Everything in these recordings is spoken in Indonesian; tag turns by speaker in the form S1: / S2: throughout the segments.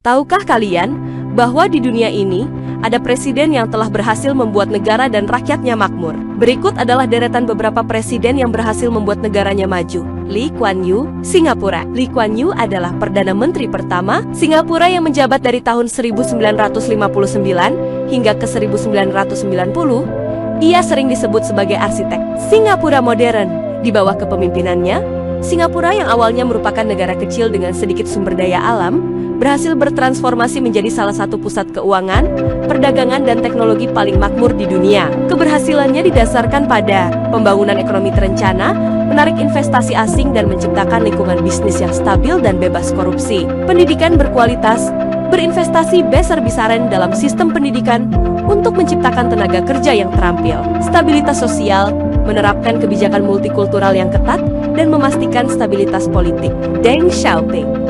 S1: Tahukah kalian bahwa di dunia ini ada presiden yang telah berhasil membuat negara dan rakyatnya makmur? Berikut adalah deretan beberapa presiden yang berhasil membuat negaranya maju. Lee Kuan Yew, Singapura. Lee Kuan Yew adalah Perdana Menteri pertama Singapura yang menjabat dari tahun 1959 hingga ke 1990. Ia sering disebut sebagai arsitek Singapura modern. Di bawah kepemimpinannya, Singapura yang awalnya merupakan negara kecil dengan sedikit sumber daya alam, berhasil bertransformasi menjadi salah satu pusat keuangan, perdagangan, dan teknologi paling makmur di dunia. Keberhasilannya didasarkan pada pembangunan ekonomi terencana, menarik investasi asing, dan menciptakan lingkungan bisnis yang stabil dan bebas korupsi. Pendidikan berkualitas, berinvestasi besar-besaran dalam sistem pendidikan untuk menciptakan tenaga kerja yang terampil. Stabilitas sosial, menerapkan kebijakan multikultural yang ketat, dan memastikan stabilitas politik. Deng Xiaoping.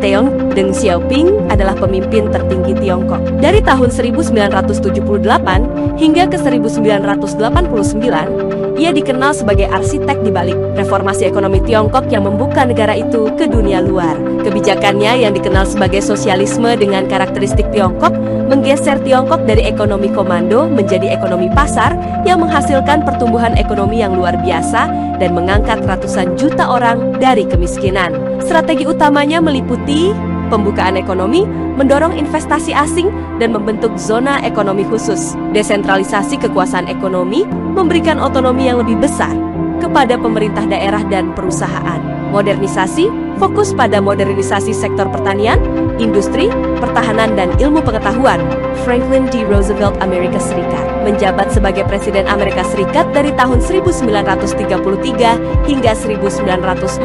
S1: Deng Xiaoping adalah pemimpin tertinggi Tiongkok. Dari tahun 1978 hingga ke 1989, ia dikenal sebagai arsitek di balik reformasi ekonomi Tiongkok yang membuka negara itu ke dunia luar. Kebijakannya yang dikenal sebagai sosialisme dengan karakteristik Tiongkok menggeser Tiongkok dari ekonomi komando menjadi ekonomi pasar yang menghasilkan pertumbuhan ekonomi yang luar biasa dan mengangkat ratusan juta orang dari kemiskinan. Strategi utamanya meliputi pembukaan ekonomi, mendorong investasi asing, dan membentuk zona ekonomi khusus. Desentralisasi kekuasaan ekonomi memberikan otonomi yang lebih besar kepada pemerintah daerah dan perusahaan. Modernisasi fokus pada modernisasi sektor pertanian, industri, pertahanan, dan ilmu pengetahuan. Franklin D. Roosevelt, Amerika Serikat, menjabat sebagai Presiden Amerika Serikat dari tahun 1933 hingga 1945.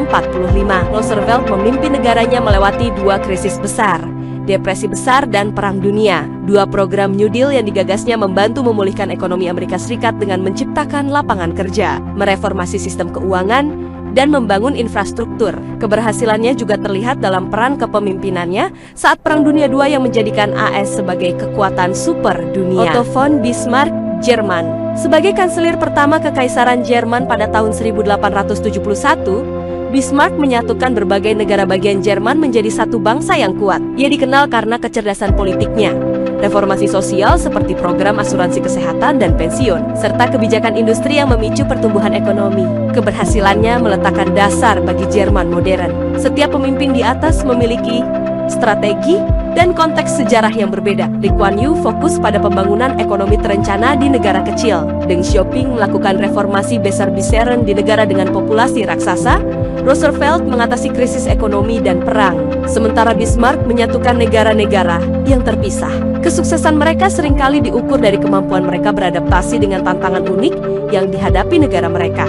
S1: Roosevelt memimpin negaranya melewati dua krisis besar, Depresi Besar dan Perang Dunia. Dua program New Deal yang digagasnya membantu memulihkan ekonomi Amerika Serikat dengan menciptakan lapangan kerja, mereformasi sistem keuangan, dan membangun infrastruktur. Keberhasilannya juga terlihat dalam peran kepemimpinannya saat Perang Dunia II yang menjadikan AS sebagai kekuatan super dunia. Otto von Bismarck, Jerman. Sebagai kanselir pertama Kekaisaran Jerman pada tahun 1871, Bismarck menyatukan berbagai negara bagian Jerman menjadi satu bangsa yang kuat. Ia dikenal karena kecerdasan politiknya, reformasi sosial seperti program asuransi kesehatan dan pensiun, serta kebijakan industri yang memicu pertumbuhan ekonomi. Keberhasilannya meletakkan dasar bagi Jerman modern. Setiap pemimpin di atas memiliki strategi dan konteks sejarah yang berbeda. Lee Kuan Yew fokus pada pembangunan ekonomi terencana di negara kecil. Deng Xiaoping melakukan reformasi besar-besaran di negara dengan populasi raksasa. Roosevelt mengatasi krisis ekonomi dan perang. Sementara Bismarck menyatukan negara-negara yang terpisah. Kesuksesan mereka seringkali diukur dari kemampuan mereka beradaptasi dengan tantangan unik yang dihadapi negara mereka.